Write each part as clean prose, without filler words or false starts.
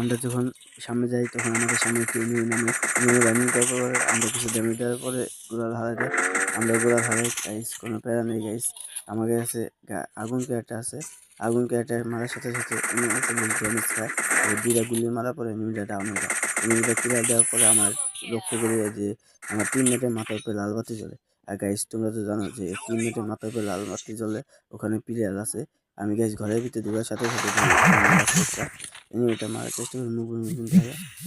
আমরা যখন সামনে যাই তখন আমাদের সামনে একটু এনিমি নামে, এনিমি রানিং করার পর আমরা কিছু ড্যামেজ দেওয়ার পরে গোড়াল হারাই আমরা গোড়াল হারাই গাইস, কোনো প্যারা নেই গাইস। আমাদের কাছে আগুন ক্যারেক্টার আছে, আগুন ক্যারেক্টার মারার সাথে সাথে এনিমি ড্যামেজ খায়, আর 2টা গুলি মারার পরে এনিমিটা ডাউন হয়ে যায়। এনিমিটা ক্লিয়ার দেওয়ার পরে আমার লক্ষ্য করি যে আমার টিমমেটের মাথার উপরে লাল বাতি জ্বলে। আর গাইস তোমরা তো জানো যে টিমমেটের মাথার উপরে লাল বাতি জ্বলে ওখানে প্লেয়ার আছে। আমি গাইস ঘরের ভিতরে ঢোকার সাথে সাথে এনিমিটা মারার চেষ্টা করি, মুখ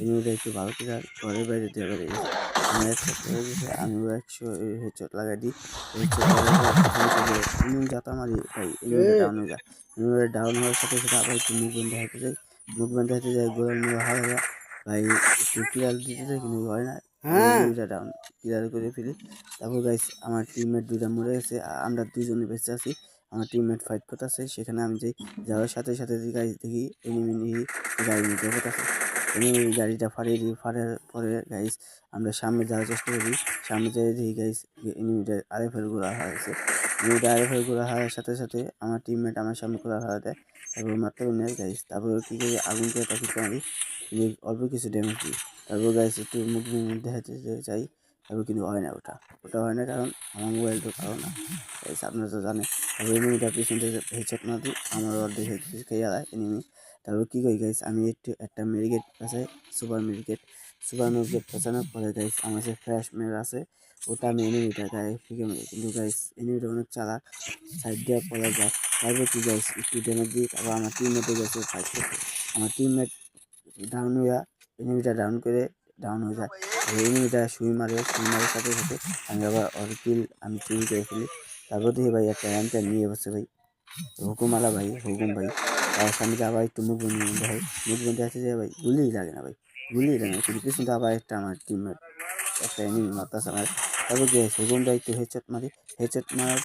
এনিমিটা একটু ভালো করে ঘরের বাইরে দিয়ে বেরিয়ে গেছে। আমার এক শট হয়ে গেছে, আমিও 100 হেডশট লাগাই দিই। হেডশট লাগাই এনিমি যাতা মারি ভাই, এনিমিটা ডাউন হয়ে যায়। এনিমিটা ডাউন হওয়ার সাথে সাথে আবার একটু মুভমেন্ট দেখাতে যাই, মুভমেন্ট দেখাতে যাই গোলার মুখে হারাইয়া ভাই একটু ক্লিয়ার দিতে যাই কিন্তু হয় না, এনিমিটা ডাউন ক্লিয়ার করে ফেলি। তারপর গাইস আমার টিমমেট 2টা মরে গেছে, আমরা 2জনই বেঁচে আছি। আমার টিমমেট ফাইট করতেছে, সেখানে আমি যাওয়ার সাথে সাথে গাড়ি দেখি এনিমি গাড়ি নিতে করতেছে। এনিমি গাড়িটা ফাড়িয়ে দিই, ফাড়ার পরে গাইস আমরা সামনে যাওয়ার চেষ্টা করি। সামনে যেয়ে দেখি গাইস এনিমিটা আরএফএল গোলা হারাইছে। এনিমিটা আরএফএল গোলা হারার সাথে সাথে আমার টিমমেট আমার সামনে গোলা হারা দেয়। তারপর মারতে নেয় গাইস, তারপর কী করি আগুন দিয়ে তাকে মারি, কিন্তু অল্প কিছু ড্যামেজ দিই। তারপর গাইস একটু মুখ দেখাতে চাই, তারপর কিন্তু হয় না, ওটা হয় না কারণ আমার মোবাইল তো ভালো না গাইস, আপনারা তো জানেন। তারপর এনিমিটা পিছন থেকে হেডশট না দিই, আমার অর্ধেক হেডশট খেয়ে যায় এনিমি। তারপর কী করি গাইস, আমি একটা মেডিকেট পেঁচাই, সুপার মেডিকেট পেঁচানোর পরে গাইস আমার কাছে ফ্ল্যাশ মেল আছে, ওটা আমি এনিমিটা গায়ে ফিকে মারি। কিন্তু গাইস এনিমিটা অনেক চালাক, সাইড দিয়ে পড়া যায়। তারপর কি গাইস একটু ড্যামেজ দিই, তারপর আমার টিমমেটে গেছে ফাইট করতে, আমার টিমমেট ডাউন হইয়া এনিমিটা ডাউন করে ডাউন হয়ে যায়। এনিমিটা সুই মারার সাথে সাথে আমি আবার আমি চুরি করে ফেলি। তারপর দেখি ভাই একটা র্যাঙ্কার নিয়ে বসে ভাই, হুকুমওয়ালা ভাই, হুকুম ভাই। তার সামনে আবার একটু মুভমেন্ট আছে যে ভাই গুলিই লাগে না ভাই, গুলিই লাগে না, কিন্তু পিছনে আবার একটা আমার টিমমেট একটা এনিমি মারতেছে আমার। তারপর গিয়ে হুকুমটা একটু হেডশট মারি, হেডশট মারার